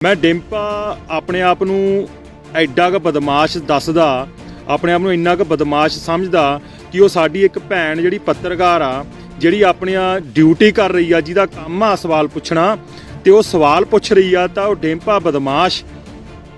मैं डिंपा अपने आप नूं एडा क बदमाश दसदा, अपने आप नूं इन्ना क बदमाश समझदा कि वो साडी एक भैन जिहड़ी पत्रकार आ जिहड़ी अपनी ड्यूटी कर रही आ, जिहदा काम आ सवाल पुछना ते वो सवाल पुछ रही आ तां वो डिंपा बदमाश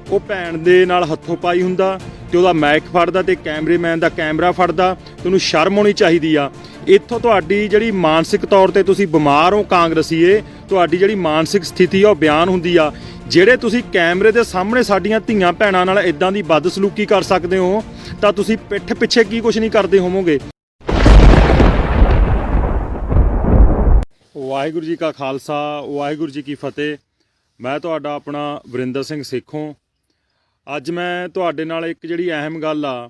ਉਹ ਭੈਣ ਦੇ ਨਾਲ ਹੱਥੋਂ ਪਾਈ ਹੁੰਦਾ ਤੇ ਉਹਦਾ ਮਾਈਕ ਫੜਦਾ ਤੇ ਕੈਮਰਾਮੈਨ ਦਾ ਕੈਮਰਾ ਫੜਦਾ। ਤੁਹਾਨੂੰ ਸ਼ਰਮ ਹੋਣੀ ਚਾਹੀਦੀ ਆ। ਇੱਥੋਂ ਤੁਹਾਡੀ ਜਿਹੜੀ ਮਾਨਸਿਕ ਤੌਰ ਤੇ ਤੁਸੀਂ ਬਿਮਾਰ ਹੋ ਕਾਂਗਰਸੀਏ, ਤੁਹਾਡੀ ਜਿਹੜੀ ਮਾਨਸਿਕ ਸਥਿਤੀ ਆ ਉਹ ਬਿਆਨ ਹੁੰਦੀ ਆ। ਜਿਹੜੇ ਤੁਸੀਂ ਕੈਮਰੇ ਦੇ ਸਾਹਮਣੇ ਸਾਡੀਆਂ ਧੀਆਂ ਭੈਣਾਂ ਨਾਲ ਇਦਾਂ ਦੀ ਬਦਸਲੂਕੀ ਕਰ ਸਕਦੇ ਹੋ ਤਾਂ ਤੁਸੀਂ ਪਿੱਠ ਪਿੱਛੇ ਕੀ ਕੁਝ ਨਹੀਂ ਕਰਦੇ ਹੋਵੋਗੇ। ਵਾਹਿਗੁਰੂ ਜੀ ਕਾ ਖਾਲਸਾ, ਵਾਹਿਗੁਰੂ ਜੀ ਕੀ ਫਤਿਹ। ਮੈਂ ਤੁਹਾਡਾ ਆਪਣਾ ਵਰਿੰਦਰ ਸਿੰਘ ਸੇਖੋਂ। ਅੱਜ ਮੈਂ ਤੁਹਾਡੇ ਨਾਲ ਇੱਕ ਜਿਹੜੀ ਅਹਿਮ ਗੱਲ ਆ,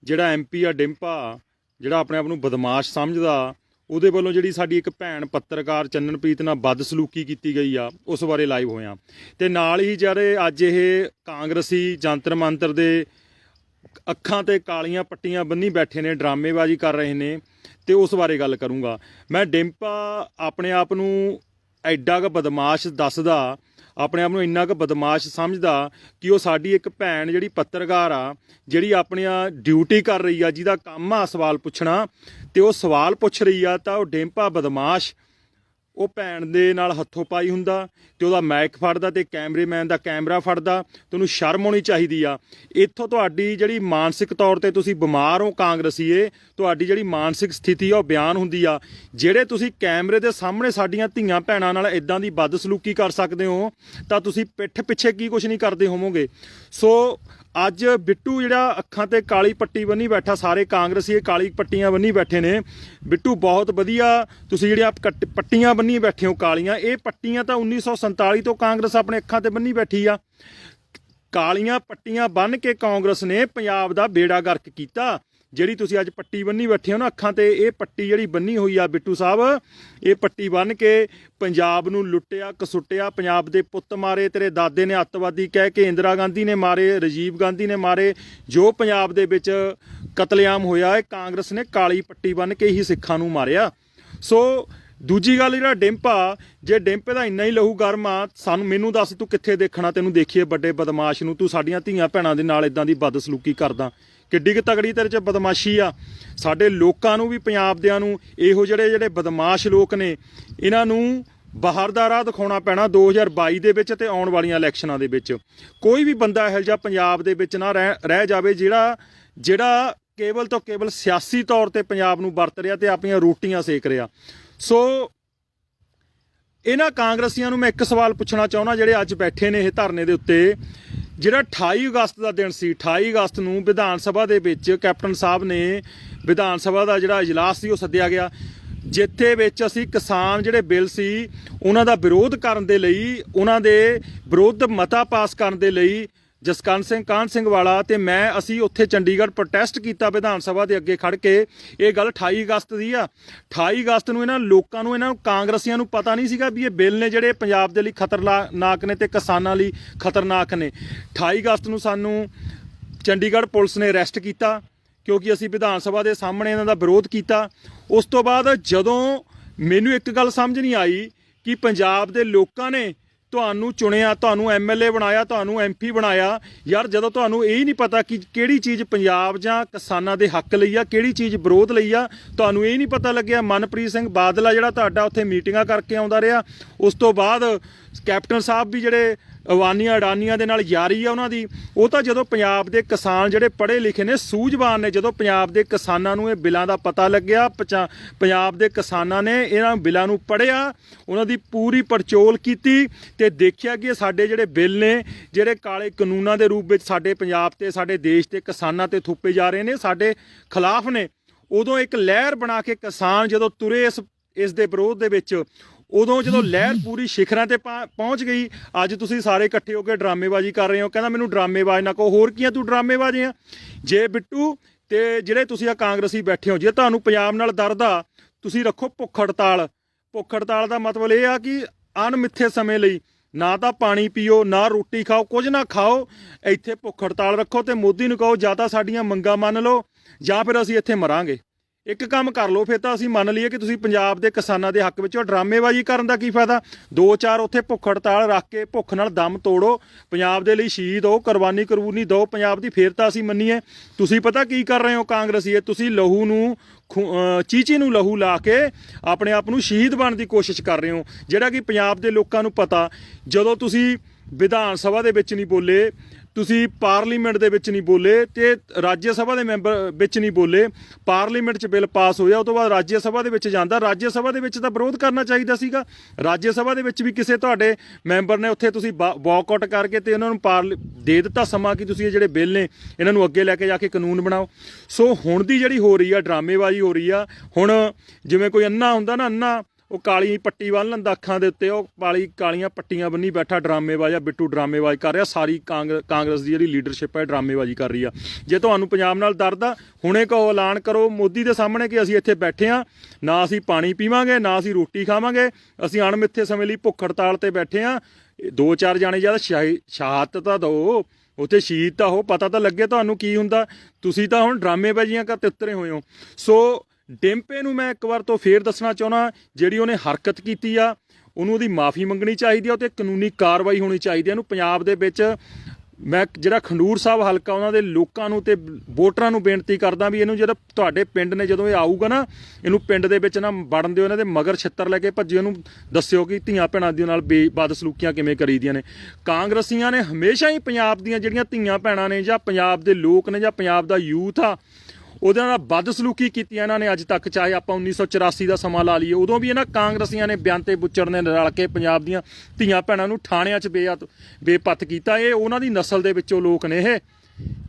ਜਿਹੜਾ ਐਮਪੀ ਆ ਡਿੰਪਾ, ਜਿਹੜਾ ਆਪਣੇ ਆਪ ਨੂੰ ਬਦਮਾਸ਼ ਸਮਝਦਾ, ਉਹਦੇ ਵੱਲੋਂ ਜਿਹੜੀ ਸਾਡੀ ਇੱਕ ਭੈਣ ਪੱਤਰਕਾਰ ਚੰਨਨਪ੍ਰੀਤ ਨਾਲ ਬਦਸਲੂਕੀ ਕੀਤੀ ਗਈ ਆ, ਉਸ ਬਾਰੇ ਲਾਈਵ ਹੋਇਆ। ਤੇ ਨਾਲ ਹੀ ਜਿਹੜੇ ਅੱਜ ਇਹ ਕਾਂਗਰਸੀ ਜੰਤਰ ਮੰਤਰ ਦੇ ਅੱਖਾਂ ਤੇ ਕਾਲੀਆਂ ਪੱਟੀਆਂ ਬੰਨੀ ਬੈਠੇ ਨੇ, ਡਰਾਮੇਬਾਜ਼ੀ ਕਰ ਰਹੇ ਨੇ, ਤੇ ਉਸ ਬਾਰੇ ਗੱਲ ਕਰੂੰਗਾ। ਮੈਂ ਡਿੰਪਾ ਆਪਣੇ ਆਪ ਨੂੰ ਐਡਾ ਕ ਬਦਮਾਸ਼ ਦੱਸਦਾ, ਆਪਣੇ ਆਪ ਨੂੰ ਇੰਨਾ ਕੁ ਬਦਮਾਸ਼ ਸਮਝਦਾ ਕਿ ਉਹ ਸਾਡੀ ਇੱਕ ਭੈਣ ਜਿਹੜੀ ਪੱਤਰਕਾਰ ਆ, ਜਿਹੜੀ ਆਪਣੀ ਡਿਊਟੀ ਕਰ ਰਹੀ ਆ, ਜਿਹਦਾ ਕੰਮ ਆ ਸਵਾਲ ਪੁੱਛਣਾ, ਤੇ ਉਹ ਸਵਾਲ ਪੁੱਛ ਰਹੀ ਆ ਤਾਂ ਉਹ ਡਿੰਪਾ ਬਦਮਾਸ਼ ਉਹ ਭੈਣ ਦੇ ਨਾਲ ਹੱਥੋਂ ਪਾਈ ਹੁੰਦਾ ਤੇ ਉਹਦਾ ਮਾਈਕ ਫੜਦਾ ਤੇ ਕੈਮਰਾਮੈਨ ਦਾ ਕੈਮਰਾ ਫੜਦਾ। ਤੁਹਾਨੂੰ ਸ਼ਰਮ ਹੋਣੀ ਚਾਹੀਦੀ ਆ। ਇੱਥੋਂ ਤੁਹਾਡੀ ਜਿਹੜੀ ਮਾਨਸਿਕ ਤੌਰ ਤੇ ਤੁਸੀਂ ਬਿਮਾਰ ਹੋ ਕਾਂਗਰਸੀਏ, ਤੁਹਾਡੀ ਜਿਹੜੀ ਮਾਨਸਿਕ ਸਥਿਤੀ ਆ ਉਹ ਬਿਆਨ ਹੁੰਦੀ ਆ। ਜਿਹੜੇ ਤੁਸੀਂ ਕੈਮਰੇ ਦੇ ਸਾਹਮਣੇ ਸਾਡੀਆਂ ਧੀਆਂ ਭੈਣਾਂ ਨਾਲ ਇਦਾਂ ਦੀ ਬਦਸਲੂਕੀ ਕਰ ਸਕਦੇ ਹੋ ਤਾਂ ਤੁਸੀਂ ਪਿੱਠ ਪਿੱਛੇ ਕੀ ਕੁਝ ਨਹੀਂ ਕਰਦੇ ਹੋਵੋਗੇ। ਸੋ ਅੱਜ ਬਿੱਟੂ ਜਿਹੜਾ ਅੱਖਾਂ ਤੇ ਕਾਲੀ ਪੱਟੀ ਬੰਨੀ ਬੈਠਾ, ਸਾਰੇ ਕਾਂਗਰਸੀ ਕਾਲੀ ਪੱਟੀਆਂ ਬੰਨੀ ਬੈਠੇ ਨੇ। ਬਿੱਟੂ ਬਹੁਤ ਵਧੀਆ, ਤੁਸੀਂ ਜਿਹੜੀਆਂ ਪੱਟੀਆਂ ਬੰਨੀ ਬੈਠੇ ਹੋ ਕਾਲੀਆਂ, ਇਹ ਪੱਟੀਆਂ ਤਾਂ 1947 ਤੋਂ ਕਾਂਗਰਸ ਆਪਣੇ ਅੱਖਾਂ ਤੇ ਬੰਨੀ ਬੈਠੀ ਆ। ਕਾਲੀਆਂ ਪੱਟੀਆਂ ਬੰਨ ਕੇ ਕਾਂਗਰਸ ਨੇ ਪੰਜਾਬ ਦਾ ਬੇੜਾ ਗਰਕ ਕੀਤਾ। ਜਿਹੜੀ ਤੁਸੀਂ ਅੱਜ ਪੱਟੀ ਬੰਨੀ ਬੈਠੇ ਹੋ ਨਾ ਅੱਖਾਂ ਤੇ, ਇਹ ਪੱਟੀ ਜਿਹੜੀ ਬੰਨੀ ਹੋਈ ਆ ਬਿੱਟੂ ਸਾਹਿਬ, ਇਹ ਪੱਟੀ ਬੰਨ ਕੇ ਪੰਜਾਬ ਨੂੰ ਲੁੱਟਿਆ ਕਸੁੱਟਿਆ, ਪੰਜਾਬ ਦੇ ਪੁੱਤ ਮਾਰੇ, ਤੇਰੇ ਦਾਦੇ ਨੇ ਅੱਤਵਾਦੀ ਕਹਿ ਕੇ ਇੰਦਰਾ ਗਾਂਧੀ ਨੇ ਮਾਰੇ, ਰਾਜੀਵ ਗਾਂਧੀ ਨੇ ਮਾਰੇ। ਜੋ ਪੰਜਾਬ ਦੇ ਵਿੱਚ ਕਤਲੇਆਮ ਹੋਇਆ, ਇਹ ਕਾਂਗਰਸ ਨੇ ਕਾਲੀ ਪੱਟੀ ਬੰਨ ਕੇ ਹੀ ਸਿੱਖਾਂ ਨੂੰ ਮਾਰਿਆ। ਸੋ ਦੂਜੀ ਗੱਲ, ਜਿਹੜਾ ਡਿੰਪਾ, ਜੇ ਡਿੰਪੇ ਦਾ ਇੰਨਾ ਹੀ ਲਹੂ ਗਰਮ ਆ, ਮੈਨੂੰ ਦੱਸ ਤੂੰ ਕਿੱਥੇ ਦੇਖਣਾ ਤੈਨੂੰ ਦੇਖੀਏ ਵੱਡੇ ਬਦਮਾਸ਼ ਨੂੰ। ਤੂੰ ਸਾਡੀਆਂ ਧੀਆਂ ਭੈਣਾਂ ਦੇ ਨਾਲ ਇਦਾਂ ਦੀ ਬਦਸਲੂਕੀ ਕਰਦਾ, ਕਿੱਡੀ ਕੁ ਤਗੜੀ ਤੇਰੇ 'ਚ ਬਦਮਾਸ਼ੀ ਆ। ਸਾਡੇ ਲੋਕਾਂ ਨੂੰ ਵੀ, ਪੰਜਾਬ ਦਿਆਂ ਨੂੰ, ਇਹੋ ਜਿਹੜੇ ਬਦਮਾਸ਼ ਲੋਕ ਨੇ, ਇਹਨਾਂ ਨੂੰ ਬਾਹਰ ਦਾ ਰਾਹ ਦਿਖਾਉਣਾ ਪੈਣਾ 2022 ਦੇ ਵਿੱਚ ਤੇ ਆਉਣ ਵਾਲੀਆਂ ਇਲੈਕਸ਼ਨਾਂ ਦੇ ਵਿੱਚ। ਕੋਈ ਵੀ ਬੰਦਾ ਇਹੋ ਜਿਹਾ ਪੰਜਾਬ ਦੇ ਵਿੱਚ ਨਾ ਰਹਿ ਜਾਵੇ ਜਿਹੜਾ ਕੇਵਲ ਤੋਂ ਕੇਵਲ ਸਿਆਸੀ ਤੌਰ ਤੇ ਪੰਜਾਬ ਨੂੰ ਵਰਤ ਰਿਹਾ ਤੇ ਆਪਣੀਆਂ ਰੋਟੀਆਂ ਸੇਕ ਰਿਹਾ। ਸੋ ਇਹਨਾਂ ਕਾਂਗਰਸੀਆਂ ਨੂੰ ਮੈਂ ਇੱਕ ਸਵਾਲ ਪੁੱਛਣਾ ਚਾਹੁੰਦਾ, ਜਿਹੜੇ ਅੱਜ ਬੈਠੇ ਨੇ ਇਹ ਧਰਨੇ ਦੇ ਉੱਤੇ। ਜਿਹੜਾ 28 ਅਗਸਤ ਦਾ ਦਿਨ ਸੀ, 28 ਅਗਸਤ ਨੂੰ ਵਿਧਾਨ ਸਭਾ ਦੇ ਵਿੱਚ ਕੈਪਟਨ ਸਾਹਿਬ ਨੇ ਵਿਧਾਨ ਸਭਾ ਦਾ ਜਿਹੜਾ ਇਜਲਾਸ ਸੀ ਉਹ ਸੱਦਿਆ ਗਿਆ, ਜਿੱਥੇ ਵਿੱਚ ਅਸੀਂ ਕਿਸਾਨ ਜਿਹੜੇ ਬਿੱਲ ਸੀ ਉਹਨਾਂ ਦਾ ਵਿਰੋਧ ਕਰਨ ਦੇ ਲਈ, ਉਹਨਾਂ ਦੇ ਵਿਰੁੱਧ ਮਤਾ ਪਾਸ ਕਰਨ ਦੇ ਲਈ ਜਸਕਰਨ ਸਿੰਘ ਕਾਹਨ ਸਿੰਘ ਵਾਲਾ ਤੇ ਅਸੀਂ ਉੱਥੇ ਚੰਡੀਗੜ੍ਹ ਪ੍ਰੋਟੈਸਟ ਕੀਤਾ ਵਿਧਾਨ ਸਭਾ ਦੇ ਅੱਗੇ ਖੜ ਕੇ। ਇਹ ਗੱਲ 28 ਅਗਸਤ ਦੀ ਆ। 28 ਅਗਸਤ ਨੂੰ ਇਹਨਾਂ ਲੋਕਾਂ ਨੂੰ, ਇਹਨਾਂ ਕਾਂਗਰਸੀਆਂ ਨੂੰ ਪਤਾ ਨਹੀਂ ਸੀਗਾ ਵੀ ਇਹ ਬਿੱਲ ਨੇ ਜਿਹੜੇ ਪੰਜਾਬ ਦੇ ਲਈ ਖਤਰਨਾਕ ਨੇ ਤੇ ਕਿਸਾਨਾਂ ਲਈ ਖਤਰਨਾਕ ਨੇ। 28 ਅਗਸਤ ਨੂੰ ਸਾਨੂੰ ਚੰਡੀਗੜ੍ਹ ਪੁਲਿਸ ਨੇ ਅਰੈਸਟ ਕੀਤਾ ਕਿਉਂਕਿ ਅਸੀਂ ਵਿਧਾਨ ਸਭਾ ਦੇ ਸਾਹਮਣੇ ਇਹਨਾਂ ਦਾ ਵਿਰੋਧ ਕੀਤਾ। ਉਸ ਤੋਂ ਬਾਅਦ ਜਦੋਂ ਮੈਨੂੰ ਇੱਕ ਗੱਲ ਸਮਝ ਨਹੀਂ ਆਈ ਕਿ ਪੰਜਾਬ ਦੇ ਲੋਕਾਂ ਨੇ ਤੁਹਾਨੂੰ ਚੁਣਿਆ, ਤੁਹਾਨੂੰ ਐਮਐਲਏ ਬਣਾਇਆ, ਤੁਹਾਨੂੰ ਐਮਪੀ ਬਣਾਇਆ, ਯਾਰ ਜਦੋਂ ਤੁਹਾਨੂੰ ਇਹ ਹੀ ਨਹੀਂ ਪਤਾ ਕਿ ਕਿਹੜੀ ਚੀਜ਼ ਪੰਜਾਬ ਜਾਂ ਕਿਸਾਨਾਂ ਦੇ ਹੱਕ ਲਈ ਆ, ਕਿਹੜੀ ਚੀਜ਼ ਵਿਰੋਧ ਲਈ ਆ, ਤੁਹਾਨੂੰ ਇਹ ਨਹੀਂ ਪਤਾ ਲੱਗਿਆ। ਮਨਪ੍ਰੀਤ ਸਿੰਘ ਬਾਦਲ ਆ ਜਿਹੜਾ ਤੁਹਾਡਾ ਉੱਥੇ ਮੀਟਿੰਗਾਂ ਕਰਕੇ ਆਉਂਦਾ ਰਿਹਾ, ਉਸ ਤੋਂ ਬਾਅਦ ਕੈਪਟਨ ਸਾਹਿਬ ਵੀ ਜਿਹੜੇ ਅਵਾਨੀਆਂ ਅਡਾਨੀਆਂ ਦੇ ਨਾਲ ਯਾਰੀ ਆ ਉਹਨਾਂ ਦੀ, ਉਹ ਤਾਂ ਜਦੋਂ ਪੰਜਾਬ ਦੇ ਕਿਸਾਨ ਜਿਹੜੇ ਪੜ੍ਹੇ ਲਿਖੇ ਨੇ, ਸੂਝਵਾਨ ਨੇ, ਜਦੋਂ ਪੰਜਾਬ ਦੇ ਕਿਸਾਨਾਂ ਨੂੰ ਇਹ ਬਿੱਲਾਂ ਦਾ ਪਤਾ ਲੱਗਿਆ, ਪੰਜਾਬ ਦੇ ਕਿਸਾਨਾਂ ਨੇ ਇਹਨਾਂ ਬਿੱਲਾਂ ਨੂੰ ਪੜ੍ਹਿਆ, ਉਹਨਾਂ ਦੀ ਪੂਰੀ ਪੜਚੋਲ ਕੀਤੀ ਤੇ ਦੇਖਿਆ ਕਿ ਇਹ ਸਾਡੇ ਜਿਹੜੇ ਬਿੱਲ ਨੇ, ਜਿਹੜੇ ਕਾਲੇ ਕਾਨੂੰਨਾਂ ਦੇ ਰੂਪ ਵਿੱਚ ਸਾਡੇ ਪੰਜਾਬ ਤੇ, ਸਾਡੇ ਦੇਸ਼ ਤੇ ਕਿਸਾਨਾਂ ਤੇ ਥੋਪੇ ਜਾ ਰਹੇ ਨੇ, ਸਾਡੇ ਖਿਲਾਫ ਨੇ। ਉਦੋਂ ਇੱਕ ਲਹਿਰ ਬਣਾ ਕੇ ਕਿਸਾਨ ਜਦੋਂ ਤੁਰੇ ਇਸ ਦੇ ਵਿਰੋਧ ਦੇ ਵਿੱਚ, ਉਦੋਂ ਜਦੋਂ ਲਹਿਰ ਪੂਰੀ ਸ਼ਿਖਰਾਂ ਤੇ ਪਹੁੰਚ ਗਈ, ਅੱਜ ਤੁਸੀਂ ਸਾਰੇ ਇਕੱਠੇ ਹੋ ਕੇ ਡਰਾਮੇਬਾਜ਼ੀ ਕਰ ਰਹੇ ਹੋ। ਕਹਿੰਦਾ ਮੈਨੂੰ ਡਰਾਮੇਬਾਜ਼ ਨਾ ਕਹੋ, ਹੋਰ ਕੀ ਆ, ਤੂੰ ਡਰਾਮੇਬਾਜ਼ ਆ। ਜੇ ਬਿੱਟੂ ਤੇ ਜਿਹੜੇ ਤੁਸੀਂ ਆ ਕਾਂਗਰਸੀ ਬੈਠੇ ਹੋ, ਜੇ ਤੁਹਾਨੂੰ ਪੰਜਾਬ ਨਾਲ ਦਰਦ ਆ, ਤੁਸੀਂ ਰੱਖੋ ਭੁੱਖ ਹੜਤਾਲ। ਭੁੱਖ ਹੜਤਾਲ ਦਾ ਮਤਲਬ ਇਹ ਆ ਕਿ ਅਣਮਿੱਥੇ ਸਮੇਂ ਲਈ ਨਾ ਤਾਂ ਪਾਣੀ ਪੀਓ, ਨਾ ਰੋਟੀ ਖਾਓ, ਕੁਝ ਨਾ ਖਾਓ, ਇੱਥੇ ਭੁੱਖ ਹੜਤਾਲ ਰੱਖੋ ਤੇ ਮੋਦੀ ਨੂੰ ਕਹੋ ਜਾਂ ਤਾਂ ਸਾਡੀਆਂ ਮੰਗਾਂ ਮੰਨ ਲਓ ਜਾਂ ਫਿਰ ਅਸੀਂ ਇੱਥੇ ਮਰਾਂਗੇ। ਇੱਕ ਕੰਮ ਕਰ ਲਓ, ਫਿਰ ਤਾਂ ਅਸੀਂ ਮੰਨ ਲਈਏ ਕਿ ਤੁਸੀਂ ਪੰਜਾਬ ਦੇ ਕਿਸਾਨਾਂ ਦੇ ਹੱਕ ਵਿੱਚ ਡਰਾਮੇਬਾਜ਼ੀ ਕਰਨ ਦਾ ਕੀ ਫਾਇਦਾ। 2-4 ਉੱਥੇ ਭੁੱਖ ਹੜਤਾਲ ਰੱਖ ਕੇ ਭੁੱਖ ਨਾਲ ਦਮ ਤੋੜੋ, ਪੰਜਾਬ ਦੇ ਲਈ ਸ਼ਹੀਦ ਹੋ, ਕੁਰਬਾਨੀ ਦਿਓ ਪੰਜਾਬ ਦੀ, ਫਿਰ ਤਾਂ ਅਸੀਂ ਮੰਨੀਏ। ਤੁਸੀਂ ਪਤਾ ਕੀ ਕਰ ਰਹੇ ਹੋ ਕਾਂਗਰਸੀਏ, ਤੁਸੀਂ ਲਹੂ ਨੂੰ ਚੀਚੀ ਨੂੰ ਲਹੂ ਲਾ ਕੇ ਆਪਣੇ ਆਪ ਨੂੰ ਸ਼ਹੀਦ ਬਣਨ ਦੀ ਕੋਸ਼ਿਸ਼ ਕਰ ਰਹੇ ਹੋ, ਜਿਹੜਾ ਕਿ ਪੰਜਾਬ ਦੇ ਲੋਕਾਂ ਨੂੰ ਪਤਾ। ਜਦੋਂ ਤੁਸੀਂ ਵਿਧਾਨ ਸਭਾ ਦੇ ਵਿੱਚ ਨਹੀਂ ਬੋਲੇ, ਤੁਸੀਂ ਪਾਰਲੀਮੈਂਟ ਦੇ ਵਿੱਚ ਨਹੀਂ ਬੋਲੇ ਤੇ ਰਾਜ ਸਭਾ ਦੇ ਮੈਂਬਰ ਵਿੱਚ ਨਹੀਂ ਬੋਲੇ, ਪਾਰਲੀਮੈਂਟ 'ਚ ਬਿੱਲ ਪਾਸ ਹੋਇਆ, ਉਹ ਤੋਂ ਬਾਅਦ ਰਾਜ ਸਭਾ ਦੇ ਵਿੱਚ ਜਾਂਦਾ, ਰਾਜ ਸਭਾ ਦੇ ਵਿੱਚ ਤਾਂ ਵਿਰੋਧ ਕਰਨਾ ਚਾਹੀਦਾ ਸੀਗਾ। ਰਾਜ ਸਭਾ ਦੇ ਵਿੱਚ ਵੀ ਕਿਸੇ ਤੁਹਾਡੇ ਮੈਂਬਰ ਨੇ ਉੱਥੇ ਤੁਸੀਂ ਵਾਕਆਊਟ ਕਰਕੇ ਤੇ ਉਹਨਾਂ ਨੂੰ ਦੇ ਦਿੱਤਾ ਸਮਾਂ ਕਿ ਤੁਸੀਂ ਇਹ ਜਿਹੜੇ ਬਿੱਲ ਨੇ ਇਹਨਾਂ ਨੂੰ ਅੱਗੇ ਲੈ ਕੇ ਜਾ ਕੇ ਕਾਨੂੰਨ ਬਣਾਓ। ਸੋ ਹੁਣ ਦੀ ਜਿਹੜੀ ਹੋ ਰਹੀ ਆ ਡਰਾਮੇਬਾਜ਼ੀ ਹੋ ਰਹੀ ਆ, ਹੁਣ ਜਿਵੇਂ ਕੋਈ ਅੰਨਾ ਹੁੰਦਾ ਨਾ, ਅੰਨਾ ਉਹ ਕਾਲੀ ਪੱਟੀ ਬੰਨ੍ਹ ਲੈਂਦਾ ਅੱਖਾਂ ਦੇ ਉੱਤੇ, ਉਹ ਕਾਲੀਆਂ ਪੱਟੀਆਂ ਬੰਨੀ ਬੈਠਾ ਡਰਾਮੇਬਾਜ਼, ਬਿੱਟੂ ਡਰਾਮੇਬਾਜ਼ ਕਰ ਰਿਹਾ। ਸਾਰੀ ਕਾਂਗਰਸ ਦੀ ਜਿਹੜੀ ਲੀਡਰਸ਼ਿਪ ਹੈ ਡਰਾਮੇਬਾਜ਼ੀ ਕਰ ਰਹੀ ਆ। ਜੇ ਤੁਹਾਨੂੰ ਪੰਜਾਬ ਨਾਲ ਦਰਦ ਆ, ਹੁਣੇ ਕਹੋ, ਐਲਾਨ ਕਰੋ ਮੋਦੀ ਦੇ ਸਾਹਮਣੇ ਕਿ ਅਸੀਂ ਇੱਥੇ ਬੈਠੇ ਹਾਂ, ਨਾ ਅਸੀਂ ਪਾਣੀ ਪੀਵਾਂਗੇ, ਨਾ ਅਸੀਂ ਰੋਟੀ ਖਾਵਾਂਗੇ, ਅਸੀਂ ਅਣਮਿੱਥੇ ਸਮੇਂ ਲਈ ਭੁੱਖ ਹੜਤਾਲ ਤੇ ਬੈਠੇ ਹਾਂ। 2-4 ਜਾਣੇ ਜਦ ਸ਼ਹਾਦਤ ਤਾਂ ਦਿਓ, ਉੱਥੇ ਸ਼ਹੀਦ ਤਾਂ ਹੋ, ਪਤਾ ਤਾਂ ਲੱਗੇ ਤੁਹਾਨੂੰ ਕੀ ਹੁੰਦਾ। ਤੁਸੀਂ ਤਾਂ ਹੁਣ ਡਰਾਮੇਬਾਜ਼ੀਆਂ ਕਰ ਉਤਰੇ ਹੋਏ ਹੋ। ਸੋ ਡਿੰਪੇ ਨੂੰ ਮੈਂ ਇੱਕ ਵਾਰ ਤੋਂ ਫੇਰ ਦੱਸਣਾ ਚਾਹੁੰਦਾ, ਜਿਹੜੀ ਉਹਨੇ ਹਰਕਤ ਕੀਤੀ ਆ ਉਹਨੂੰ ਉਹਦੀ ਮਾਫੀ ਮੰਗਣੀ ਚਾਹੀਦੀ ਆ, ਉਹ 'ਤੇ ਕਾਨੂੰਨੀ ਕਾਰਵਾਈ ਹੋਣੀ ਚਾਹੀਦੀ ਹੈ। ਇਹਨੂੰ ਪੰਜਾਬ ਦੇ ਵਿੱਚ ਮੈਂ ਜਿਹੜਾ ਖੰਡੂਰ ਸਾਹਿਬ ਹਲਕਾ ਉਹਨਾਂ ਦੇ ਲੋਕਾਂ ਨੂੰ ਤੇ ਵੋਟਰਾਂ ਨੂੰ ਬੇਨਤੀ ਕਰਦਾ ਵੀ ਇਹਨੂੰ ਜਿਹੜਾ ਤੁਹਾਡੇ ਪਿੰਡ ਨੇ ਜਦੋਂ ਇਹ ਆਊਗਾ ਨਾ, ਇਹਨੂੰ ਪਿੰਡ ਦੇ ਵਿੱਚ ਨਾ ਵੜਨ ਦਿਓ, ਇਹਨਾਂ ਦੇ ਮਗਰ ਛਿੱਤਰ ਲੈ ਕੇ ਭੱਜਿਓ, ਉਹਨੂੰ ਦੱਸਿਓ ਕਿ ਧੀਆਂ ਭੈਣਾਂ ਦੇ ਨਾਲ ਬਦਸਲੂਕੀਆਂ ਕਿਵੇਂ ਕਰੀਦੀਆਂ ਨੇ। ਕਾਂਗਰਸੀਆਂ ਨੇ ਹਮੇਸ਼ਾ ਹੀ ਪੰਜਾਬ ਦੀਆਂ ਜਿਹੜੀਆਂ ਧੀਆਂ ਭੈਣਾਂ ਨੇ ਜਾਂ ਪੰਜਾਬ ਦੇ ਲੋਕ ਨੇ ਜਾਂ ਪੰਜਾਬ ਦਾ ਯੂਥ ਆ, ਉਹਦੇ ਨਾਲ ਬਦਸਲੂਕੀ ਕੀਤੀ ਇਹਨਾਂ ਨੇ ਅੱਜ ਤੱਕ। ਚਾਹੇ ਆਪਾਂ 1984 ਦਾ ਸਮਾਂ ਲਾ ਲਈਏ, ਉਦੋਂ ਵੀ ਇਹਨਾਂ ਕਾਂਗਰਸੀਆਂ ਨੇ ਬਿਆਨ ਬੁੱਚੜ ਨੇ ਰਲ ਕੇ ਪੰਜਾਬ ਦੀਆਂ ਧੀਆਂ ਭੈਣਾਂ ਨੂੰ ਥਾਣਿਆਂ 'ਚ ਬੇਪੱਤ ਕੀਤਾ। ਇਹ ਉਹਨਾਂ ਦੀ ਨਸਲ ਦੇ ਵਿੱਚੋਂ ਲੋਕ ਨੇ। ਇਹ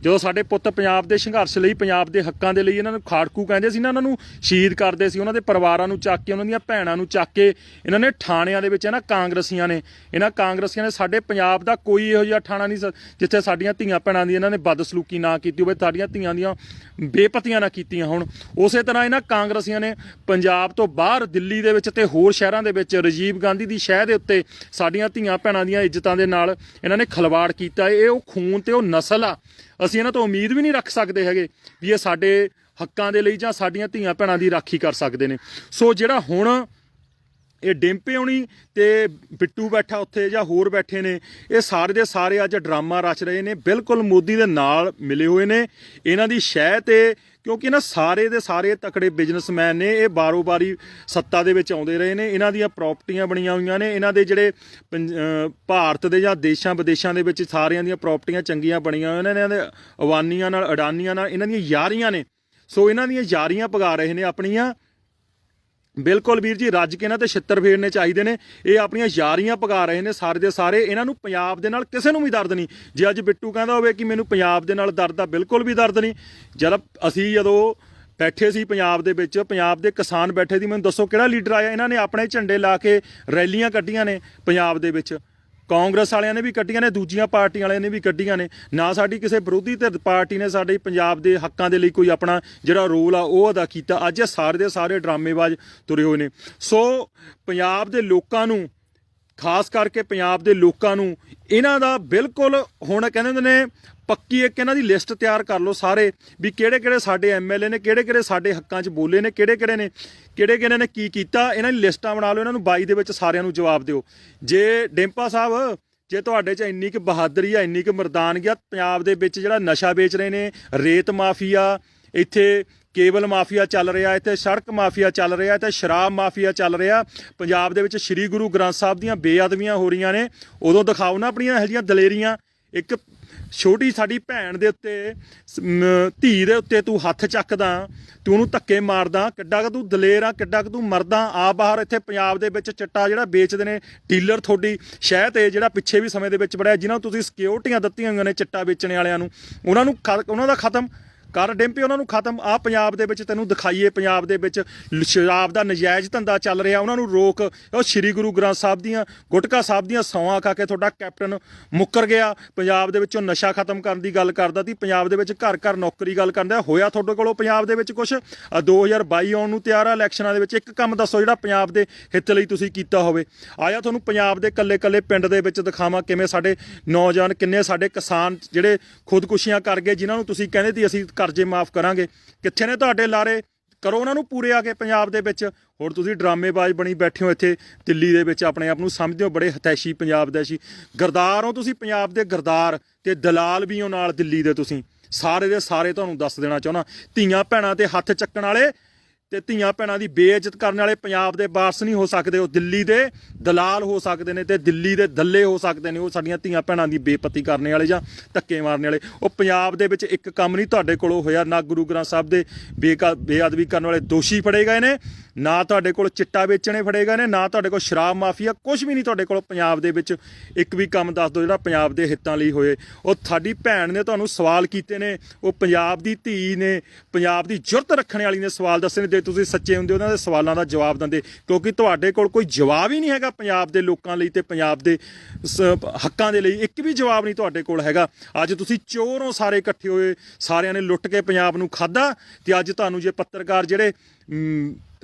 ਜਦੋਂ ਸਾਡੇ ਪੁੱਤ ਪੰਜਾਬ ਦੇ ਸੰਘਰਸ਼ ਲਈ, ਪੰਜਾਬ ਦੇ ਹੱਕਾਂ ਦੇ ਲਈ, ਇਹਨਾਂ ਨੂੰ ਖਾੜਕੂ ਕਹਿੰਦੇ ਸੀ ਨਾ, ਇਹਨਾਂ ਨੂੰ ਸ਼ਹੀਦ ਕਰਦੇ ਸੀ, ਉਹਨਾਂ ਦੇ ਪਰਿਵਾਰਾਂ ਨੂੰ ਚੱਕ ਕੇ, ਉਹਨਾਂ ਦੀਆਂ ਭੈਣਾਂ ਨੂੰ ਚੱਕ ਕੇ ਇਹਨਾਂ ਨੇ ਥਾਣਿਆਂ ਦੇ ਵਿੱਚ, ਇਹਨਾਂ ਕਾਂਗਰਸੀਆਂ ਨੇ ਸਾਡੇ ਪੰਜਾਬ ਦਾ ਕੋਈ ਇਹੋ ਜਿਹਾ ਥਾਣਾ ਨਹੀਂ ਜਿੱਥੇ ਸਾਡੀਆਂ ਧੀਆਂ ਭੈਣਾਂ ਦੀ ਇਹਨਾਂ ਨੇ ਬਦਸਲੂਕੀ ਨਾ ਕੀਤੀ ਹੋਵੇ, ਸਾਡੀਆਂ ਧੀਆਂ ਦੀਆਂ ਬੇਪਤੀਆਂ ਨਾ ਕੀਤੀਆਂ ਹੋਣ। ਉਸੇ ਤਰ੍ਹਾਂ ਇਹਨਾਂ ਕਾਂਗਰਸੀਆਂ ਨੇ ਪੰਜਾਬ ਤੋਂ ਬਾਹਰ ਦਿੱਲੀ ਦੇ ਵਿੱਚ ਤੇ ਹੋਰ ਸ਼ਹਿਰਾਂ ਦੇ ਵਿੱਚ ਰਾਜੀਵ ਗਾਂਧੀ ਦੀ ਸ਼ਹਿ ਦੇ ਉੱਤੇ ਸਾਡੀਆਂ ਧੀਆਂ ਭੈਣਾਂ ਦੀਆਂ ਇੱਜ਼ਤਾਂ ਦੇ ਨਾਲ ਇਹਨਾਂ ਨੇ ਖਿਲਵਾੜ ਕੀਤਾ। ਇਹ ਉਹ ਖੂਨ ਤੇ ਉਹ ਨਸਲ ਆ, ਅਸੀਂ ਇਹਨਾਂ ਤੋਂ ਉਮੀਦ ਵੀ ਨਹੀਂ ਰੱਖ ਸਕਦੇ ਹੈਗੇ ਵੀ ਇਹ ਸਾਡੇ ਹੱਕਾਂ ਦੇ ਲਈ ਜਾਂ ਸਾਡੀਆਂ ਧੀਆਂ ਭੈਣਾਂ ਦੀ ਰਾਖੀ ਕਰ ਸਕਦੇ ਨੇ। ਸੋ ਜਿਹੜਾ ਹੁਣ ਇਹ ਡਿੰਪੇ ਹੋਣੀ ਤੇ ਬਿੱਟੂ ਬੈਠਾ ਉੱਥੇ ਜਾਂ ਹੋਰ ਬੈਠੇ ਨੇ, ਇਹ ਸਾਰੇ ਦੇ ਸਾਰੇ ਅੱਜ ਡਰਾਮਾ ਰਚ ਰਹੇ ਨੇ, ਬਿਲਕੁਲ ਮੋਦੀ ਦੇ ਨਾਲ ਮਿਲੇ ਹੋਏ ਨੇ ਇਹਨਾਂ ਦੀ ਸ਼ਹਿ ਤੇ। ਕਿਉਂਕਿ ਨਾ ਸਾਰੇ ਦੇ ਸਾਰੇ ਤਕੜੇ ਬਿਜ਼ਨਸਮੈਨ ਨੇ, ਇਹ ਬਾਰੋ-ਬਾਰੀ ਸੱਤਾ ਦੇ ਵਿੱਚ ਆਉਂਦੇ ਰਹੇ ਨੇ, ਇਹਨਾਂ ਦੀਆਂ ਪ੍ਰਾਪਰਟੀਆਂ ਬਣੀਆਂ ਹੋਈਆਂ ਨੇ, ਇਹਨਾਂ ਦੇ ਜਿਹੜੇ ਭਾਰਤ ਦੇ ਜਾਂ ਦੇਸ਼ਾਂ ਵਿਦੇਸ਼ਾਂ ਦੇ ਵਿੱਚ ਸਾਰਿਆਂ ਦੀਆਂ ਪ੍ਰਾਪਰਟੀਆਂ ਚੰਗੀਆਂ ਬਣੀਆਂ ਹੋਈਆਂ ਨੇ, ਇਹਨਾਂ ਦੇ ਅਵਾਨੀਆਂ ਨਾਲ, ਅਡਾਨੀਆਂ ਨਾਲ ਇਹਨਾਂ ਦੀਆਂ ਯਾਰੀਆਂ ਨੇ। ਸੋ ਇਹਨਾਂ ਦੀਆਂ ਯਾਰੀਆਂ ਪਗਾ ਰਹੇ ਨੇ ਆਪਣੀਆਂ। ਬਿਲਕੁਲ ਵੀਰ ਜੀ, ਰੱਜ ਕੇ ਇਹਨਾਂ ਤੇ ਛਿੱਤਰ ਫੇਰਨੇ ਚਾਹੀਦੇ ਨੇ। ਇਹ ਆਪਣੀਆਂ ਯਾਰੀਆਂ ਪਗਾ ਰਹੇ ਨੇ ਸਾਰੇ ਦੇ ਸਾਰੇ। ਇਹਨਾਂ ਨੂੰ ਪੰਜਾਬ ਦੇ ਨਾਲ ਕਿਸੇ ਨੂੰ ਵੀ ਦਰਦ ਨਹੀਂ। ਜੇ ਅੱਜ ਬਿੱਟੂ ਕਹਿੰਦਾ ਹੋਵੇ ਕਿ ਮੈਨੂੰ ਪੰਜਾਬ ਦੇ ਨਾਲ ਦਰਦ ਆ, ਬਿਲਕੁਲ ਵੀ ਦਰਦ ਨਹੀਂ। ਜਦੋਂ ਬੈਠੇ ਸੀ ਪੰਜਾਬ ਦੇ ਵਿੱਚ, ਪੰਜਾਬ ਦੇ ਕਿਸਾਨ ਬੈਠੇ ਸੀ, ਮੈਨੂੰ ਦੱਸੋ ਕਿਹੜਾ ਲੀਡਰ ਆਇਆ? ਇਹਨਾਂ ਨੇ ਆਪਣੇ ਝੰਡੇ ਲਾ ਕੇ ਰੈਲੀਆਂ ਕੱਢੀਆਂ ਨੇ ਪੰਜਾਬ ਦੇ ਵਿੱਚ। ਕਾਂਗਰਸ ਵਾਲਿਆਂ ਨੇ ਵੀ ਕੱਢੀਆਂ ਨੇ, ਦੂਜੀਆਂ ਪਾਰਟੀਆਂ ਵਾਲਿਆਂ ਨੇ ਵੀ ਕੱਢੀਆਂ ਨੇ। ਨਾ ਸਾਡੀ ਕਿਸੇ ਵਿਰੋਧੀ ਧਿਰ ਪਾਰਟੀ ਨੇ ਸਾਡੇ ਪੰਜਾਬ ਦੇ ਹੱਕਾਂ ਦੇ ਲਈ ਕੋਈ ਆਪਣਾ ਜਿਹੜਾ ਰੋਲ ਆ ਉਹ ਅਦਾ ਕੀਤਾ। ਅੱਜ ਇਹ ਸਾਰੇ ਦੇ ਸਾਰੇ ਡਰਾਮੇਬਾਜ਼ ਤੁਰੇ ਹੋਏ ਨੇ। ਸੋ ਪੰਜਾਬ ਦੇ ਲੋਕਾਂ ਨੂੰ, ਖਾਸ ਕਰਕੇ ਪੰਜਾਬ ਦੇ ਲੋਕਾਂ ਨੂੰ ਇਹਨਾਂ ਦਾ ਬਿਲਕੁਲ ਹੁਣ ਕਹਿੰਦੇ ਹੁੰਦੇ ਨੇ ਪੱਕੀ ਇੱਕ ਇਹਨਾਂ ਦੀ ਲਿਸਟ ਤਿਆਰ ਕਰ ਲਓ ਸਾਰੇ, ਵੀ ਕਿਹੜੇ ਕਿਹੜੇ ਸਾਡੇ ਐਮਐਲਏ ਨੇ, ਕਿਹੜੇ ਕਿਹੜੇ ਸਾਡੇ ਹੱਕਾਂ 'ਚ ਬੋਲੇ ਨੇ, ਕਿਹੜੇ ਕਿਹੜੇ ਨੇ ਕੀ ਕੀਤਾ। ਇਹਨਾਂ ਦੀ ਲਿਸਟਾਂ ਬਣਾ ਲਓ, ਇਹਨਾਂ ਨੂੰ 22 ਦੇ ਵਿੱਚ ਸਾਰਿਆਂ ਨੂੰ ਜਵਾਬ ਦਿਓ। ਜੇ ਡਿੰਪਾ ਸਾਹਿਬ, ਜੇ ਤੁਹਾਡੇ 'ਚ ਇੰਨੀ ਕੁ ਬਹਾਦਰੀ ਆ, ਇੰਨੀ ਕੁ ਮਰਦਾਨਗੀ ਆ, ਪੰਜਾਬ ਦੇ ਵਿੱਚ ਜਿਹੜਾ ਨਸ਼ਾ ਵੇਚ ਰਹੇ ਨੇ, ਰੇਤ ਮਾਫੀਆ, ਇੱਥੇ ਕੇਬਲ ਮਾਫੀਆ ਚੱਲ ਰਿਹਾ, ਇੱਥੇ ਸੜਕ ਮਾਫੀਆ ਚੱਲ ਰਿਹਾ, ਇੱਥੇ ਸ਼ਰਾਬ ਮਾਫੀਆ ਚੱਲ ਰਿਹਾ, ਪੰਜਾਬ ਦੇ ਵਿੱਚ ਸ਼੍ਰੀ ਗੁਰੂ ਗ੍ਰੰਥ ਸਾਹਿਬ ਦੀਆਂ ਬੇਅਦਬੀਆਂ ਹੋ ਰਹੀਆਂ ਨੇ, ਉਦੋਂ ਦਿਖਾਓ ਨਾ ਆਪਣੀਆਂ ਇਹੋ ਜਿਹੀਆਂ ਦਲੇਰੀਆਂ। ਇੱਕ ਛੋਟੀ ਸਾਡੀ ਭੈਣ ਦੇ ਉੱਤੇ, ਧੀ ਦੇ ਉੱਤੇ ਤੂੰ ਹੱਥ ਚੱਕਦਾ, ਤੂੰ ਉਹਨੂੰ ਧੱਕੇ ਮਾਰਦਾ, ਕਿੱਡਾ ਕੁ ਤੂੰ ਦਲੇਰ ਆ, ਕਿੱਡਾ ਕੁ ਤੂੰ ਮਰਦਾ। ਆ ਬਾਹਰ ਇੱਥੇ ਪੰਜਾਬ ਦੇ ਵਿੱਚ ਚਿੱਟਾ ਜਿਹੜਾ ਵੇਚਦੇ ਨੇ ਡੀਲਰ, ਤੁਹਾਡੀ ਸ਼ਹਿਰ ਤੇ ਜਿਹੜਾ ਪਿੱਛੇ ਵੀ ਸਮੇਂ ਦੇ ਵਿੱਚ ਬੜਿਆ, ਜਿਨ੍ਹਾਂ ਨੂੰ ਤੁਸੀਂ ਸਿਕਿਉਰਟੀਆਂ ਦਿੱਤੀਆਂ ਹੋਈਆਂ ਨੇ ਚਿੱਟਾ ਵੇਚਣ ਵਾਲਿਆਂ ਨੂੰ, ਉਹਨਾਂ ਦਾ ਖਤਮ ਕਰ ਡਿੰਪੇ, ਉਹਨਾਂ ਨੂੰ ਖਤਮ। ਆ ਪੰਜਾਬ ਦੇ ਵਿੱਚ ਤੈਨੂੰ ਦਿਖਾਈਏ, ਪੰਜਾਬ ਦੇ ਵਿੱਚ ਸ਼ਰਾਬ ਦਾ ਨਜਾਇਜ਼ ਧੰਦਾ ਚੱਲ ਰਿਹਾ, ਉਹਨਾਂ ਨੂੰ ਰੋਕ। ਉਹ ਸ਼੍ਰੀ ਗੁਰੂ ਗ੍ਰੰਥ ਸਾਹਿਬ ਦੀਆਂ, ਗੁਟਕਾ ਸਾਹਿਬ ਦੀਆਂ ਸੌਂਆਂ ਖਾ ਕੇ ਤੁਹਾਡਾ ਕੈਪਟਨ ਮੁੱਕਰ ਗਿਆ। ਪੰਜਾਬ ਦੇ ਵਿੱਚੋਂ ਨਸ਼ਾ ਖਤਮ ਕਰਨ ਦੀ ਗੱਲ ਕਰਦਾ ਸੀ, ਪੰਜਾਬ ਦੇ ਵਿੱਚ ਘਰ ਘਰ ਨੌਕਰੀ ਗੱਲ ਕਰਦਾ। ਹੋਇਆ ਤੁਹਾਡੇ ਕੋਲੋਂ ਪੰਜਾਬ ਦੇ ਵਿੱਚ ਕੁਛ? 2022 ਆਉਣ ਨੂੰ ਤਿਆਰ ਆ ਇਲੈਕਸ਼ਨਾਂ ਦੇ ਵਿੱਚ, ਇੱਕ ਕੰਮ ਦੱਸੋ ਜਿਹੜਾ ਪੰਜਾਬ ਦੇ ਹਿੱਤ ਲਈ ਤੁਸੀਂ ਕੀਤਾ ਹੋਵੇ। ਆਇਆ ਤੁਹਾਨੂੰ ਪੰਜਾਬ ਦੇ ਕੱਲੇ ਕੱਲੇ ਪਿੰਡ ਦੇ ਵਿੱਚ ਦਿਖਾਵਾਂ ਕਿਵੇਂ ਸਾਡੇ ਨੌਜਵਾਨ, ਕਿੰਨੇ ਸਾਡੇ ਕਿਸਾਨ ਜਿਹੜੇ ਖੁਦਕੁਸ਼ੀਆਂ ਕਰ ਗਏ, ਜਿਨ੍ਹਾਂ ਨੂੰ ਤੁਸੀਂ ਕਹਿੰਦੇ ਸੀ ਅਸੀਂ ਕਰਜ਼ੇ ਮਾਫ ਕਰਾਂਗੇ। ਕਿੱਥੇ ਨੇ ਤੁਹਾਡੇ ਲਾਰੇ? ਕਰੋ ਉਹਨਾਂ ਨੂੰ ਪੂਰੇ ਆ ਕੇ ਪੰਜਾਬ ਦੇ ਵਿੱਚ। ਹੋਰ ਤੁਸੀਂ ਡਰਾਮੇਬਾਜ਼ ਬਣੀ ਬੈਠੇ ਹੋ ਇੱਥੇ ਦਿੱਲੀ ਦੇ ਵਿੱਚ, ਆਪਣੇ ਆਪ ਨੂੰ ਸਮਝਦੇ ਹੋ ਬੜੇ ਹਤੈਸ਼ੀ ਪੰਜਾਬ ਦੇ ਸੀ। ਗਰਦਾਰ ਹੋ ਤੁਸੀਂ, ਪੰਜਾਬ ਦੇ ਗਰਦਾਰ, ਤੇ ਦਲਾਲ ਵੀ ਹੋ ਨਾਲ ਦਿੱਲੀ ਦੇ ਤੁਸੀਂ। ਸਾਰੇ ਦੇ ਸਾਰੇ ਤੁਹਾਨੂੰ ਦੱਸ ਦੇਣਾ ਚਾਹੁੰਦਾ, ਧੀਆਂ ਭੈਣਾਂ ਤੇ ਹੱਥ ਚੱਕਣ ਵਾਲੇ ਤੇ ਧੀਆਂ ਭੈਣਾਂ ਦੀ ਬੇਇੱਜ਼ਤ ਕਰਨ ਵਾਲੇ ਪੰਜਾਬ ਦੇ ਵਾਰਸ ਨਹੀਂ ਹੋ ਸਕਦੇ। ਉਹ ਦਿੱਲੀ ਦੇ ਦਲਾਲ ਹੋ ਸਕਦੇ ਨੇ ਤੇ ਦਿੱਲੀ ਦੇ ਦੱਲੇ ਹੋ ਸਕਦੇ ਨੇ। ਉਹ ਸਾਡੀਆਂ ਧੀਆਂ ਭੈਣਾਂ ਦੀ ਬੇਪਤੀ ਕਰਨ ਵਾਲੇ ਜਾਂ ਧੱਕੇ ਮਾਰਨ ਵਾਲੇ। ਉਹ ਪੰਜਾਬ ਦੇ ਵਿੱਚ ਇੱਕ ਕੰਮ ਨਹੀਂ ਤੁਹਾਡੇ ਕੋਲੋਂ ਹੋਇਆ, ਨਾ ਗੁਰੂ ਗ੍ਰੰਥ ਸਾਹਿਬ ਦੇ ਬੇਅਦਬੀ ਕਰਨ ਵਾਲੇ ਦੋਸ਼ੀ ਫੜੇ ਗਏ ਨੇ, ਨਾ ਤੁਹਾਡੇ ਕੋਲ ਚਿੱਟਾ ਵੇਚਣੇ ਫੜੇ ਗਏ ਨੇ, ਨਾ ਤੁਹਾਡੇ ਕੋਲ ਸ਼ਰਾਬ ਮਾਫੀਆ, ਕੁਝ ਵੀ ਨਹੀਂ ਤੁਹਾਡੇ ਕੋਲ ਪੰਜਾਬ ਦੇ ਵਿੱਚ। ਇੱਕ ਵੀ ਕੰਮ ਦੱਸ ਦਿਓ ਜਿਹੜਾ ਪੰਜਾਬ ਦੇ ਹਿੱਤਾਂ ਲਈ ਹੋਏ। ਉਹ ਸਾਡੀ ਭੈਣ ਨੇ ਤੁਹਾਨੂੰ ਸਵਾਲ ਕੀਤੇ ਨੇ, ਉਹ ਪੰਜਾਬ ਦੀ ਧੀ ਨੇ, ਪੰਜਾਬ ਦੀ ਜੁਰਤ ਰੱਖਣ ਵਾਲੀ ਨੇ ਸਵਾਲ ਦੱਸੇ ਨੇ। ਜੇ ਤੁਸੀਂ ਸੱਚੇ ਹੁੰਦੇ ਉਹਨਾਂ ਦੇ ਸਵਾਲਾਂ ਦਾ ਜਵਾਬ ਦਿੰਦੇ, ਕਿਉਂਕਿ ਤੁਹਾਡੇ ਕੋਲ ਕੋਈ ਜਵਾਬ ਹੀ ਨਹੀਂ ਹੈਗਾ ਪੰਜਾਬ ਦੇ ਲੋਕਾਂ ਲਈ ਤੇ ਪੰਜਾਬ ਦੇ ਹੱਕਾਂ ਦੇ ਲਈ। ਇੱਕ ਵੀ ਜਵਾਬ ਨਹੀਂ ਤੁਹਾਡੇ ਕੋਲ ਹੈਗਾ। ਅੱਜ ਤੁਸੀਂ ਚੋਰ ਹੋ ਸਾਰੇ ਇਕੱਠੇ ਹੋਏ, ਸਾਰਿਆਂ ਨੇ ਲੁੱਟ ਕੇ ਪੰਜਾਬ ਨੂੰ ਖਾਧਾ। ਤੇ ਅੱਜ ਤੁਹਾਨੂੰ ਜੇ ਪੱਤਰਕਾਰ ਜਿਹੜੇ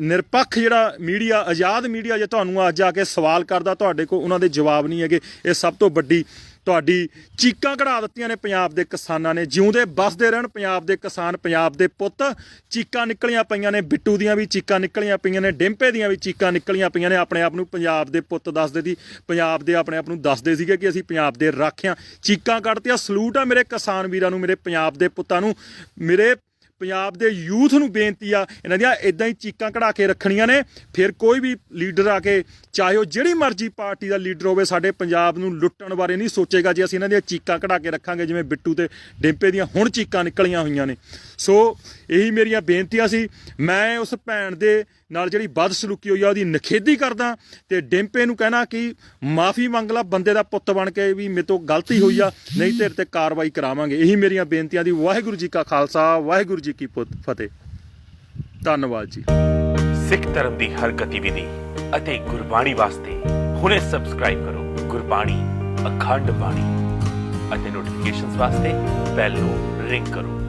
ਨਿਰਪੱਖ ਜਿਹੜਾ ਮੀਡੀਆ, ਆਜ਼ਾਦ ਮੀਡੀਆ, ਜੇ ਤੁਹਾਨੂੰ ਅੱਜ ਆ ਕੇ ਸਵਾਲ ਕਰਦਾ, ਤੁਹਾਡੇ ਕੋਲ ਉਹਨਾਂ ਦੇ ਜਵਾਬ ਨਹੀਂ ਹੈਗੇ। ਇਹ ਸਭ ਤੋਂ ਵੱਡੀ ਤੁਹਾਡੀ ਚੀਕਾਂ ਕਢਾ ਦਿੱਤੀਆਂ ਨੇ ਪੰਜਾਬ ਦੇ ਕਿਸਾਨਾਂ ਨੇ। ਜਿਉਂਦੇ ਵੱਸਦੇ ਰਹਿਣ ਪੰਜਾਬ ਦੇ ਕਿਸਾਨ, ਪੰਜਾਬ ਦੇ ਪੁੱਤ। ਚੀਕਾਂ ਨਿਕਲੀਆਂ ਪਈਆਂ ਨੇ, ਬਿੱਟੂ ਦੀਆਂ ਵੀ ਚੀਕਾਂ ਨਿਕਲੀਆਂ ਪਈਆਂ ਨੇ, ਡਿੰਪੇ ਦੀਆਂ ਵੀ ਚੀਕਾਂ ਨਿਕਲੀਆਂ ਪਈਆਂ ਨੇ। ਆਪਣੇ ਆਪ ਨੂੰ ਪੰਜਾਬ ਦੇ ਪੁੱਤ ਦੱਸਦੇ ਸੀ, ਪੰਜਾਬ ਦੇ ਆਪਣੇ ਆਪ ਨੂੰ ਦੱਸਦੇ ਸੀਗੇ ਕਿ ਅਸੀਂ ਪੰਜਾਬ ਦੇ ਰਾਖਿਆਂ। ਚੀਕਾਂ ਕੱਢਤੀਆਂ। ਸਲੂਟ ਆ ਮੇਰੇ ਕਿਸਾਨ ਵੀਰਾਂ ਨੂੰ, ਮੇਰੇ ਪੰਜਾਬ ਦੇ ਪੁੱਤਾਂ ਨੂੰ, ਮੇਰੇ ਪੰਜਾਬ ਦੇ ਯੂਥ ਨੂੰ ਬੇਨਤੀ ਆ, ਇਹਨਾਂ ਦੀਆਂ ਇਦਾਂ ਹੀ ਚੀਕਾਂ ਕਢਾ ਕੇ ਰੱਖਣੀਆਂ ਨੇ। ਫਿਰ ਕੋਈ ਵੀ ਲੀਡਰ ਆ ਕੇ, ਚਾਹੇ ਉਹ ਜਿਹੜੀ ਮਰਜ਼ੀ ਪਾਰਟੀ ਦਾ ਲੀਡਰ ਹੋਵੇ, ਸਾਡੇ ਪੰਜਾਬ ਨੂੰ ਲੁੱਟਣ ਬਾਰੇ ਨਹੀਂ ਸੋਚੇਗਾ ਜੇ ਅਸੀਂ ਇਹਨਾਂ ਦੀਆਂ ਚੀਕਾਂ ਕਢਾ ਕੇ ਰੱਖਾਂਗੇ, ਜਿਵੇਂ ਬਿੱਟੂ ਤੇ ਡਿੰਪੇ ਦੀਆਂ ਹੁਣ ਚੀਕਾਂ ਨਿਕਲੀਆਂ ਹੋਈਆਂ ਨੇ। ਸੋ ਇਹੀ ਮੇਰੀਆਂ ਬੇਨਤੀਆਂ ਸੀ। ਮੈਂ ਉਸ ਭੈਣ ਦੇ ਨਾਲ ਜਿਹੜੀ ਬਦਸਲੂਕੀ ਹੋਈ ਆ ਉਹਦੀ ਨਿਖੇਧੀ ਕਰਦਾ, ਤੇ ਡਿੰਪੇ ਨੂੰ ਕਹਿਣਾ ਕਿ ਮਾਫੀ ਮੰਗ ਲਾ, ਬੰਦੇ ਦਾ ਪੁੱਤ ਬਣ ਕੇ, ਵੀ ਮੇਰੇ ਤੋਂ ਗਲਤੀ ਹੋਈ ਆ, ਨਹੀਂ ਤੇਰੇ ਤੇ ਕਾਰਵਾਈ ਕਰਾਵਾਂਗੇ। ਇਹੀ ਮੇਰੀਆਂ ਬੇਨਤੀਆਂ ਦੀ। ਵਾਹਿਗੁਰੂ ਜੀ ਕਾ ਖਾਲਸਾ, ਵਾਹਿਗੁਰੂ ਜੀ ਕੀ ਫਤਿਹ। ਧੰਨਵਾਦ ਜੀ। ਸਿੱਖ ਧਰਮ ਦੀ ਹਰ ਗਤੀਵਿਧੀ ਅਤੇ ਗੁਰਬਾਣੀ ਵਾਸਤੇ ਹੁਣੇ ਸਬਸਕ੍ਰਾਈਬ ਕਰੋ ਗੁਰਬਾਣੀ ਅਖੰਡ ਬਾਣੀ, ਅਤੇ ਨੋਟੀਫਿਕੇਸ਼ਨਸ ਵਾਸਤੇ ਬੈਲ ਨੂੰ ਰਿੰਗ ਕਰੋ।